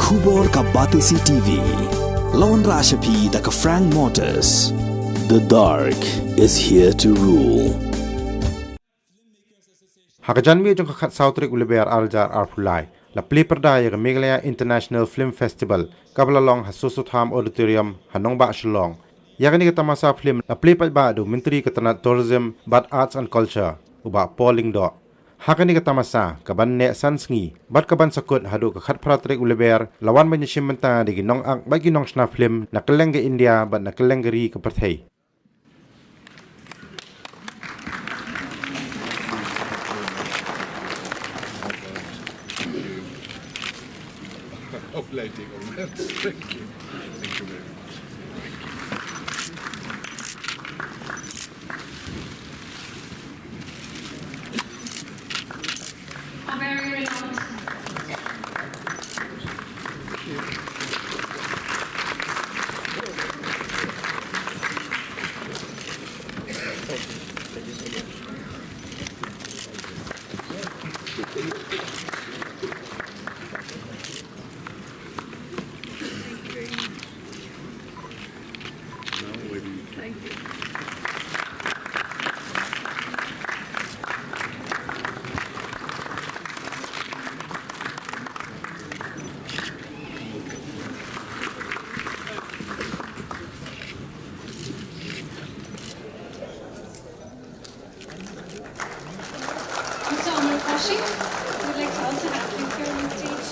Kubor ka Batisi TV. Lawan Rashapi da ka Frank Motors. The dark is here to rule. Hakajan mi jong kakat sautrik ulebear aljar Plie. La Pyrda ya Meghalaya International Film Festival kabla long Hasusutham Auditorium Hanong Ba Shillong. Yakni ka tamasa film la Plie ba do Ministry ka tanat Tourism but Arts and Culture uba polling do. Hakani ka tamasa kaban ne Sngi bat kaban sakut hadu ka khat pratrik ulebear lawan banyashim menta di ginong ang bagi nong shna film na kelenge India bat na kelengeri ka perthai. Uploading on that. Thank you. Thank you very much. Very renowned. Thank you. Would like to also have you here on stage.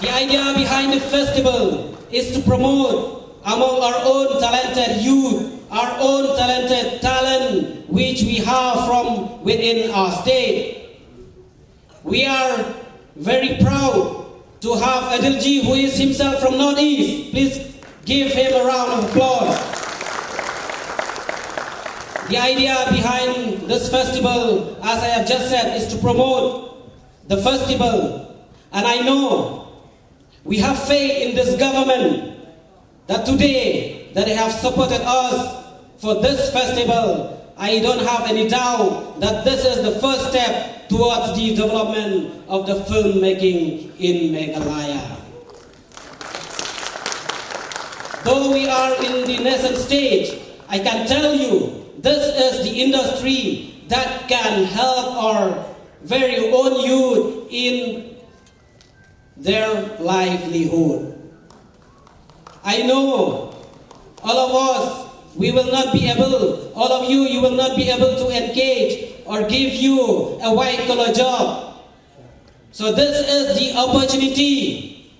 The idea behind the festival is to promote among our own talented youth, our own talented talent which we have from within our state. We are very proud to have Adilji, who is himself from Northeast. Please give him a round of applause. The idea behind this festival, as I have just said, is to promote the festival. And I know We have faith in this government that today that they have supported us for this festival. I don't have any doubt that this is the first step towards the development of the filmmaking in Meghalaya. Though we are in the nascent stage, I can tell you this is the industry that can help our very own youth in their livelihood. I know all of us, we will not be able, all of you will not be able to engage or give you a white collar job. So this is the opportunity.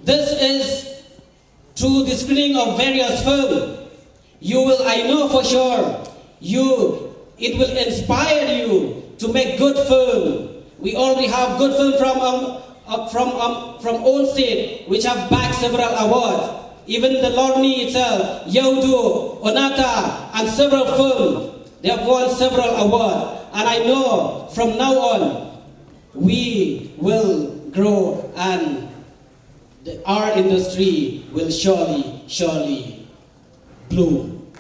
This is through the screening of various films. You will, I know for sure, it will inspire you to make good film. We already have good film from own state, which have bagged several awards. Even the Lorni itself, Yaudu, Onata, and several films, they have won several awards. And I know from now on, we will grow and our industry will surely bloom.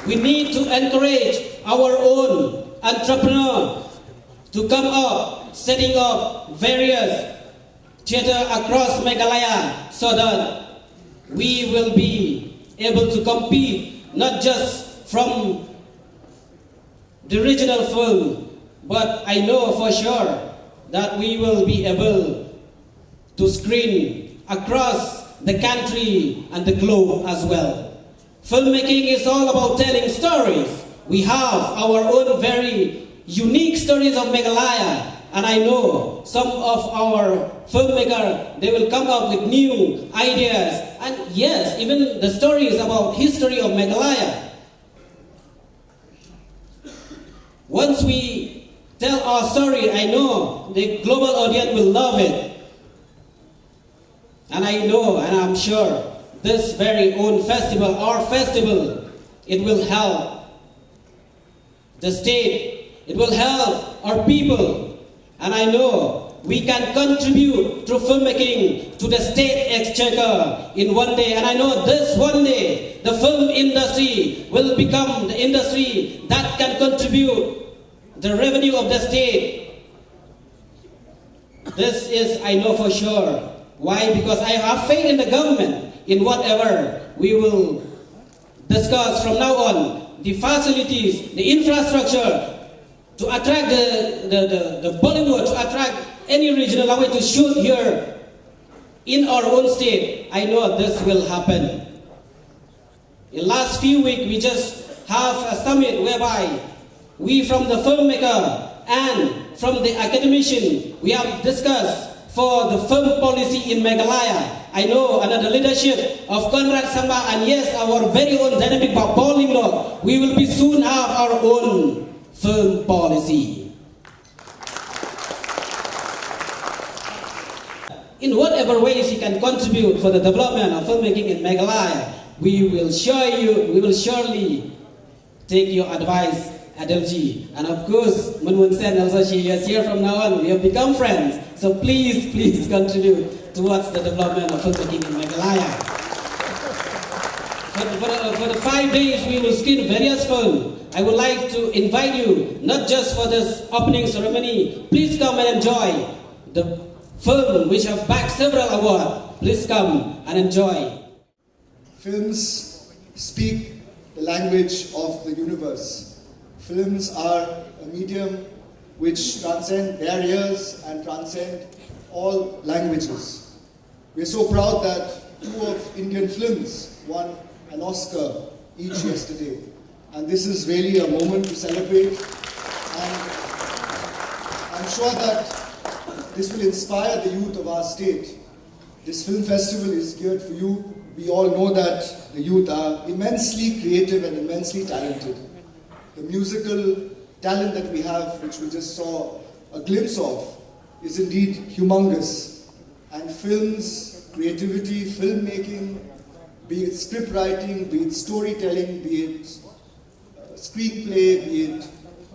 We need to encourage our own entrepreneurs to come up, setting up various theater across Meghalaya so that we will be able to compete not just from the regional film, but I know for sure that we will be able to screen across the country and the globe as well. Filmmaking is all about telling stories. We have our own very unique stories of Meghalaya. And I know some of our filmmakers, they will come up with new ideas. And yes, even the stories about history of Meghalaya. Once we tell our story, I know the global audience will love it. And I know, and I'm sure, this very own festival, our festival, it will help the state, it will help our people. And I know we can contribute through filmmaking to the state exchequer in one day. And I know this one day, the film industry will become the industry that can contribute the revenue of the state. This is, I know for sure. Why? Because I have faith in the government, in whatever we will discuss from now on, the facilities, the infrastructure, to attract the Bollywood, to attract any regional language to shoot here in our own state. I know this will happen. In last few weeks, we just have a summit whereby we from the filmmaker and from the academician, we have discussed for the film policy in Meghalaya. I know under the leadership of Conrad Samba and yes, our very own dynamic Bowling Lord, we will be soon have our own film policy. In whatever ways he can contribute for the development of filmmaking in Meghalaya, we will surely take your advice, Adilji. And of course, Munmun Sen also, she is here from now on. We have become friends. So please contribute towards the development of filmmaking in Meghalaya. For the 5 days, we will screen various films. I would like to invite you, not just for this opening ceremony, please come and enjoy the film which have bagged several awards. Please come and enjoy. Films speak the language of the universe. Films are a medium which transcend barriers and transcend all languages. We're so proud that 2 of Indian films won an Oscar each yesterday. And this is really a moment to celebrate. And I'm sure that this will inspire the youth of our state. This film festival is geared for you. We all know that the youth are immensely creative and immensely talented. The musical talent that we have, which we just saw a glimpse of, is indeed humongous. And films, creativity, filmmaking, be it script writing, be it storytelling, be it screenplay, be it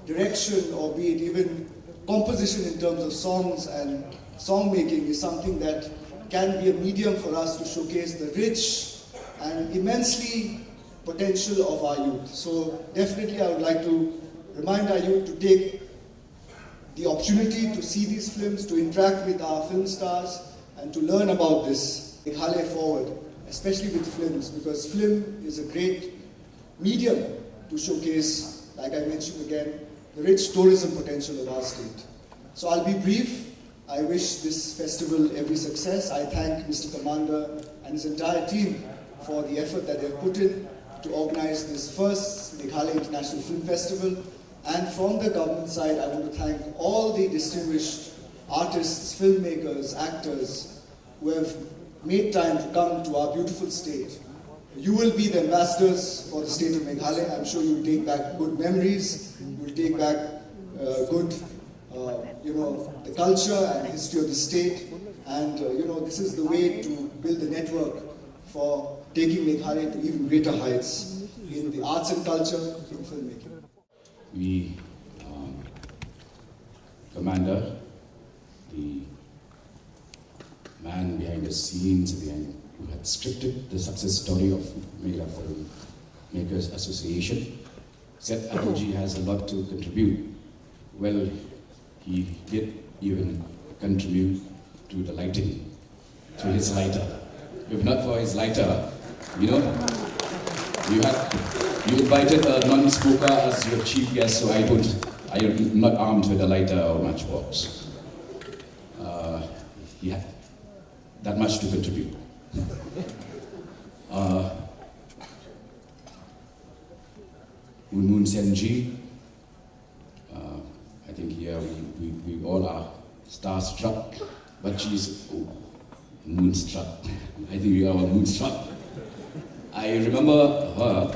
direction, or be it even composition in terms of songs and song making is something that can be a medium for us to showcase the rich and immensely potential of our youth. So definitely I would like to remind our youth to take the opportunity to see these films, to interact with our film stars, and to learn about this Meghalaya forward, especially with films, because film is a great medium to showcase, like I mentioned again, the rich tourism potential of our state. So I'll be brief. I wish this festival every success. I thank Mr. Commander and his entire team for the effort that they've put in to organize this first Meghalaya International Film Festival. And from the government side, I want to thank all the distinguished artists, filmmakers, actors who have made time to come to our beautiful state. You will be the ambassadors for the state of Meghalaya. I'm sure you'll take back good memories, you'll take back the culture and history of the state. And this is the way to build the network for taking Meghalaya to even greater heights in the arts and culture, in filmmaking. We, Commander, the man behind the scenes, who had scripted the success story of Meghalaya Filmmakers Association, said Anuji has a lot to contribute. Well, he did even contribute to the lighting, to his lighter. If not for his lighter, you invited a non-smoker as your chief guest, so I am not armed with a lighter or matchbox. He had that much to contribute. Sngi, I think here we all are starstruck, but she's moonstruck. I think we are all moonstruck. I remember her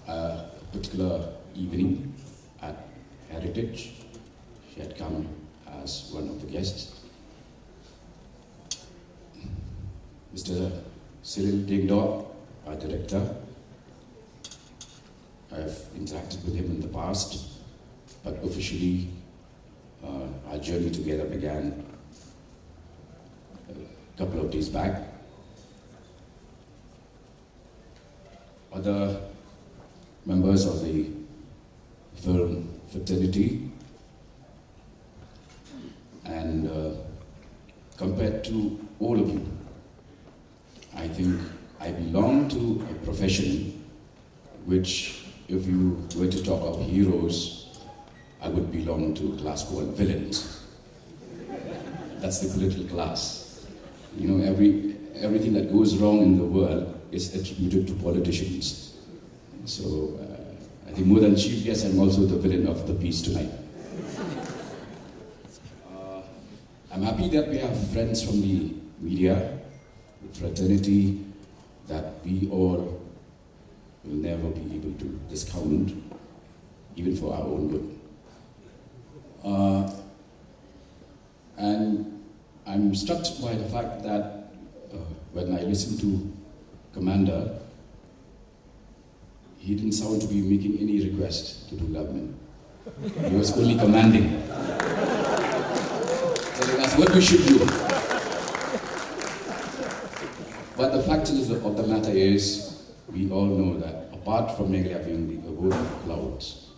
a particular evening at Heritage. She had come as one of the guests. Mr. Cyril Dingdor, our director, I've interacted with him in the past, but officially our journey together began a couple of days back. Other members of the film fraternity, and compared to all of you, I think I belong to a profession which, if you were to talk of heroes, I would belong to a class called villains. That's the political class. Everything that goes wrong in the world is attributed to politicians. So I think more than chief guest, I'm also the villain of the piece tonight. I'm happy that we have friends from the media, the fraternity, that we all will never be able to discount, even for our own good. And I'm struck by the fact that when I listen to Commander, he didn't sound to be making any request to do government. He was only commanding. Telling us what we should do. But the fact of the matter is, we all know that apart from Meghalaya being the abode of clouds,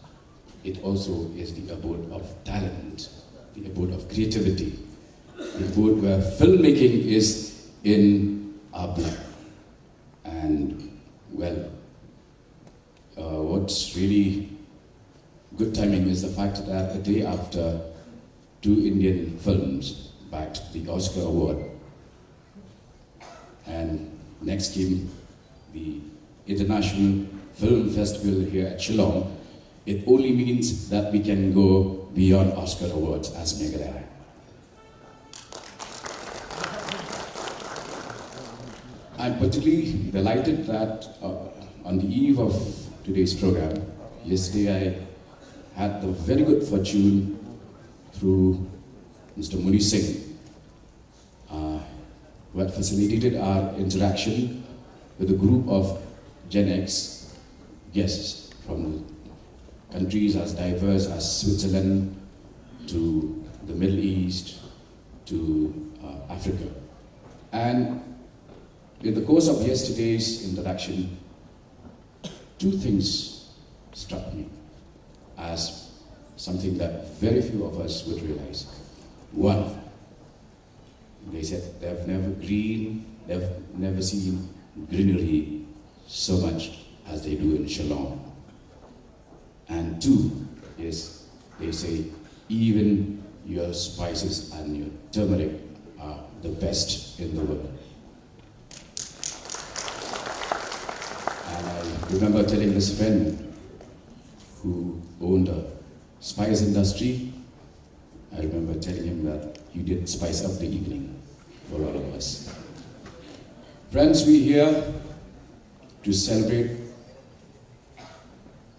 it also is the abode of talent, the abode of creativity, the abode where filmmaking is in our blood. And, well, what's really good timing is the fact that a day after 2 Indian films bagged the Oscar award, and next came the International Film Festival here at Shillong, it only means that we can go beyond Oscar awards as Meghalaya. I'm particularly delighted that on the eve of today's program, yesterday I had the very good fortune through Mr. Muni Singh, who had facilitated our interaction with a group of Gen X guests from countries as diverse as Switzerland to the Middle East to Africa. And in the course of yesterday's interaction, two things struck me as something that very few of us would realize. One, they said they've never seen greenery so much as they do in Shillong. And two is, they say, even your spices and your turmeric are the best in the world. And I remember telling this friend who owned a spice industry, I remember telling him that you did spice up the evening for all of us. Friends, we're here to celebrate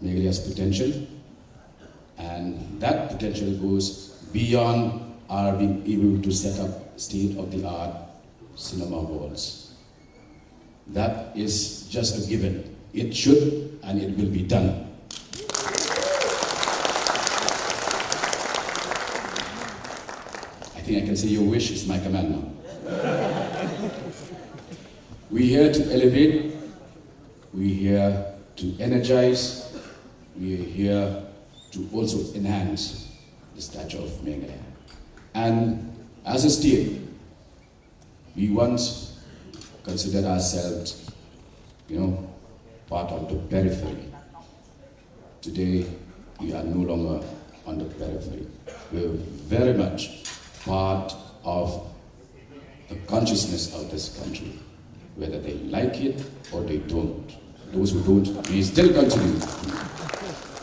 Meghalaya's potential, and that potential goes beyond our being able to set up state-of-the-art cinema halls. That is just a given. It should and it will be done. I think I can say your wish is my command now. We're here to elevate, we're here to energize, we're here to also enhance the stature of Meghalaya. And as a state, we once considered ourselves, part of the periphery. Today, we are no longer on the periphery. We're very much part of the consciousness of this country, whether they like it or they don't. Those who don't may still continue.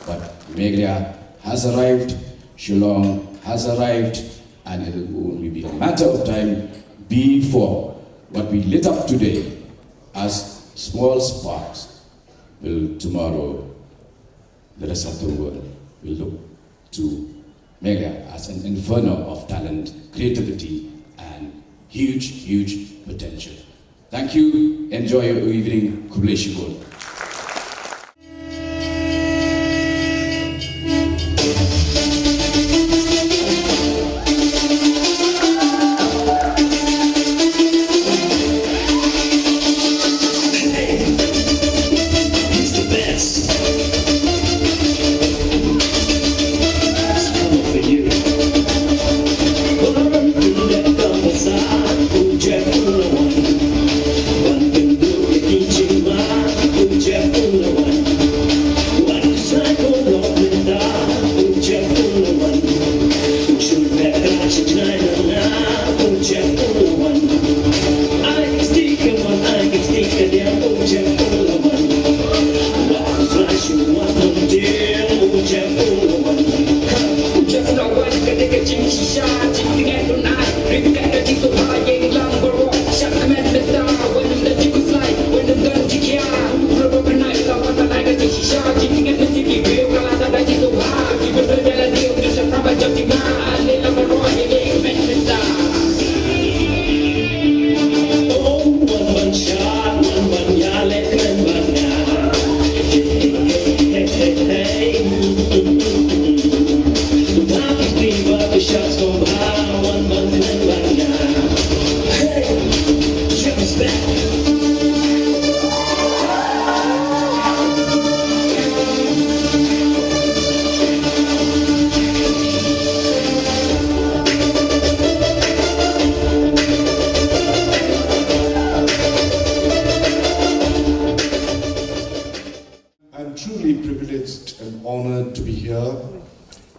But Meghalaya has arrived, Shillong has arrived, and it will only be a matter of time before what we lit up today as small sparks will tomorrow, the rest of the world will look to Meghalaya as an inferno of talent, creativity, and huge, huge potential. Thank you. Enjoy your evening. Kubleshigol.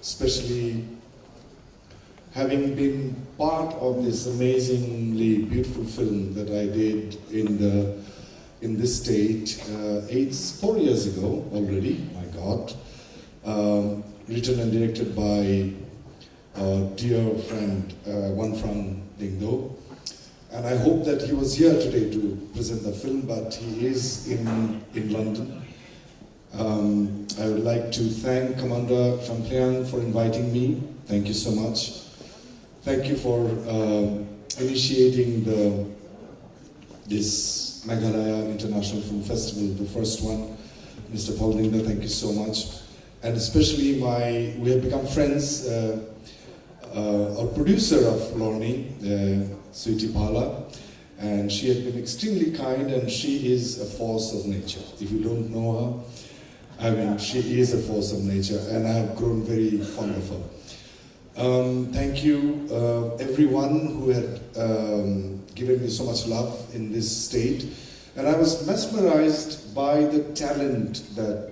Especially having been part of this amazingly beautiful film that I did in this state 4 years ago already, my God, written and directed by a dear friend, Wan Frank Dingdo. And I hope that he was here today to present the film, but he is in London. I would like to thank Commander Champlian for inviting me. Thank you so much. Thank you for initiating this Meghalaya International Film Festival, the first one. Mr. Paul Dingda, thank you so much. And especially we have become friends a producer of Lorne, Sweetie Pala, and she had been extremely kind, and she is a force of nature. If you don't know her, I mean, she is a force of nature, and I have grown very fond of her. Thank you, everyone who had given me so much love in this state. And I was mesmerized by the talent that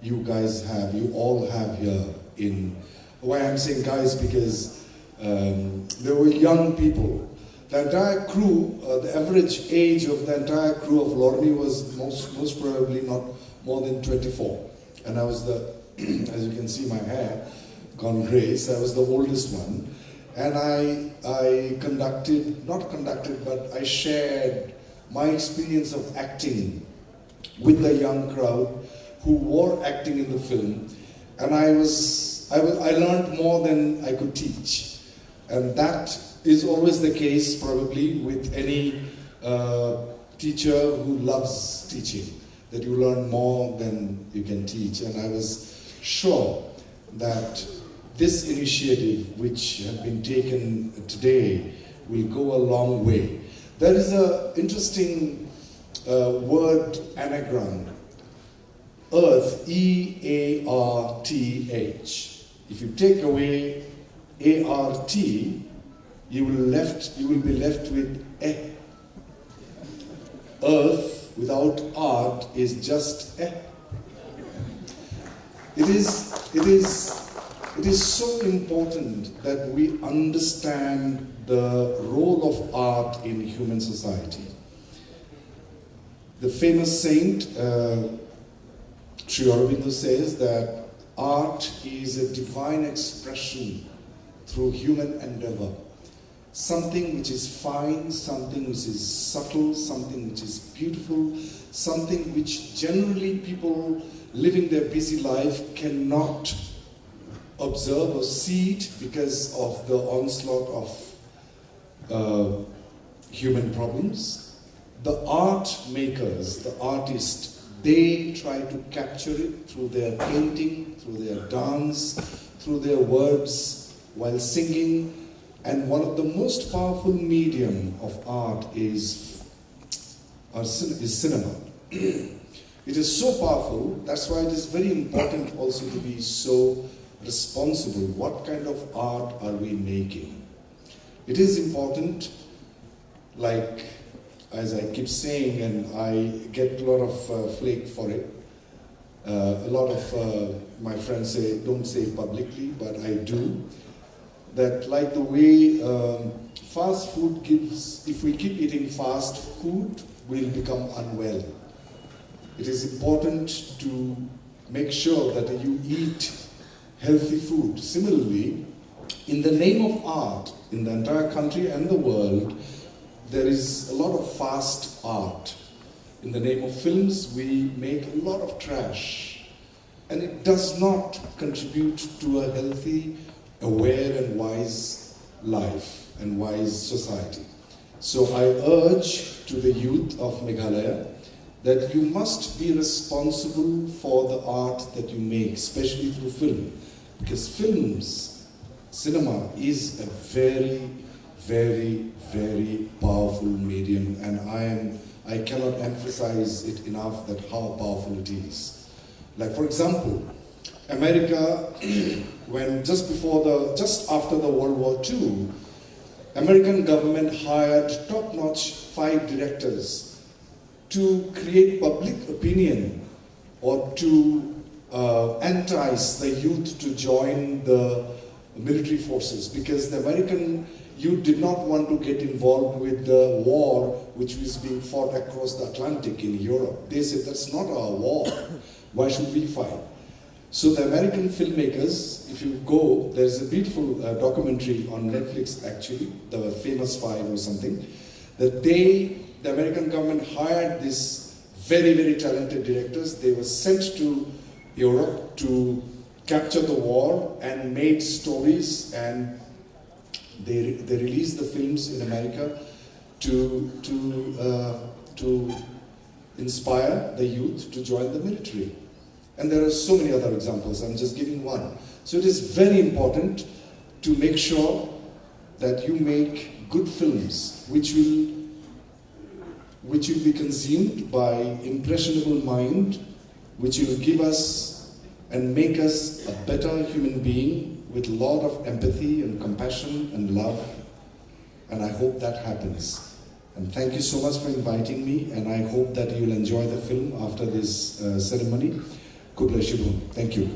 you guys have, you all have here in, why I'm saying guys, because there were young people. The entire crew, the average age of the entire crew of Lorne was most probably not more than 24. And I was the, as you can see my hair, gone grey, so I was the oldest one. And I I shared my experience of acting with the young crowd who were acting in the film. And I learned more than I could teach. And that is always the case probably with any teacher who loves teaching, that you learn more than you can teach. And I was sure that this initiative which had been taken today will go a long way. There is an interesting word anagram, Earth, E-A-R-T-H. If you take away A-R-T, you will be left with E. Earth without art is just E. It is so important that we understand the role of art in human society. The famous saint, Sri Aurobindo, says that art is a divine expression through human endeavor. Something which is fine, something which is subtle, something which is beautiful, something which generally people living their busy life cannot observe or see it because of the onslaught of human problems. The art makers, the artists, they try to capture it through their painting, through their dance, through their words, while singing. And one of the most powerful medium of art is cinema. It is so powerful, that's why it is very important also to be so responsible. What kind of art are we making? It is important, like, as I keep saying, and I get a lot of flake for it. A lot of my friends say, don't say it publicly, but I do. That like the way fast food gives, if we keep eating fast food, we'll become unwell. It is important to make sure that you eat healthy food. Similarly, in the name of art, in the entire country and the world, there is a lot of fast art. In the name of films, we make a lot of trash. And it does not contribute to a healthy, aware and wise life and wise society. So I urge to the youth of Meghalaya that you must be responsible for the art that you make, especially through film. Because films, cinema is a very, very, very powerful medium, and I cannot emphasize it enough that how powerful it is. Like for example, America, when just after the World War II, American government hired top-notch 5 directors to create public opinion or to entice the youth to join the military forces, because the American youth did not want to get involved with the war which was being fought across the Atlantic in Europe. They said, that's not our war, why should we fight? So the American filmmakers, if you go, there's a beautiful documentary on Netflix actually, the famous 5 or something, that the American government hired these very, very talented directors. They were sent to Europe to capture the war and made stories, and they released the films in America to inspire the youth to join the military. And there are so many other examples, I'm just giving one. So it is very important to make sure that you make good films which will be consumed by impressionable mind, which will give us and make us a better human being with a lot of empathy and compassion and love. And I hope that happens. And thank you so much for inviting me, and I hope that you'll enjoy the film after this ceremony. God bless you. Thank you.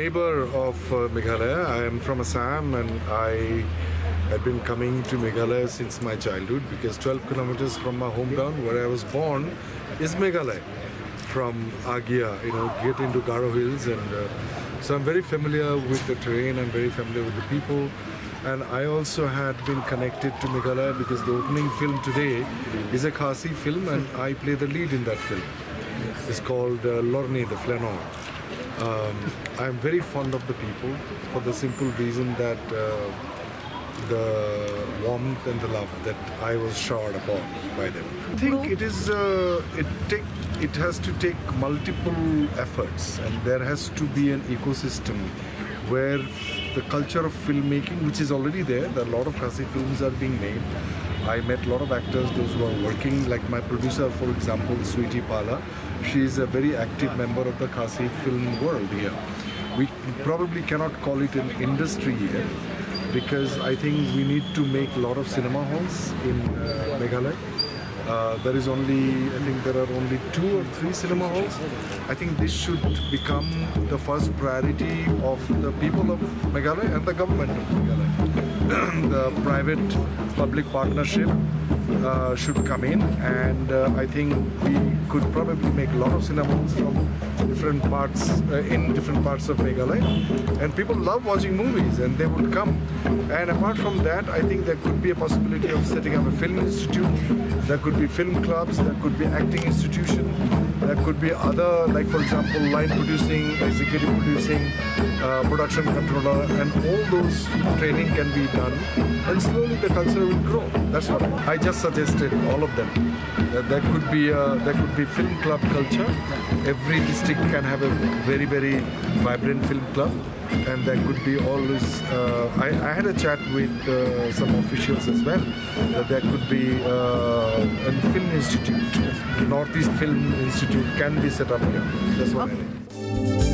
neighbor of Meghalaya. I am from Assam and I have been coming to Meghalaya since my childhood because 12 kilometers from my hometown where I was born is Meghalaya. From Agia, get into Garo Hills, and so I'm very familiar with the terrain, I'm very familiar with the people, and I also had been connected to Meghalaya because the opening film today is a Khasi film and I play the lead in that film. It's called Lorni, the Flanor. I'm very fond of the people for the simple reason that the warmth and the love that I was showered upon by them. I think it is it has to take multiple efforts, and there has to be an ecosystem where the culture of filmmaking, which is already there a lot of Khasi films are being made. I met a lot of actors, those who are working, like my producer, for example, Sweetie Pala. She is a very active member of the Khasi film world here. We probably cannot call it an industry here, because I think we need to make a lot of cinema halls in Meghalaya. There is only, I think there are only 2 or 3 cinema halls. I think this should become the first priority of the people of Meghalaya and the government of Meghalaya. The private-public partnership should come in, and I think we could probably make a lot of cinemas from different parts in different parts of Meghalaya, and people love watching movies and they would come. And apart from that, I think there could be a possibility of setting up a film institute. There could be film clubs, there could be acting institution, there could be other, like for example, line producing, executive producing, production controller, and all those training can be done, and slowly the culture will grow. That's what I just suggested, all of them. There could be film club culture. Every district can have a very, very vibrant film club, and there could be always. I had a chat with some officials as well. That there could be a film institute. Northeast Film Institute can be set up here. That's what I think.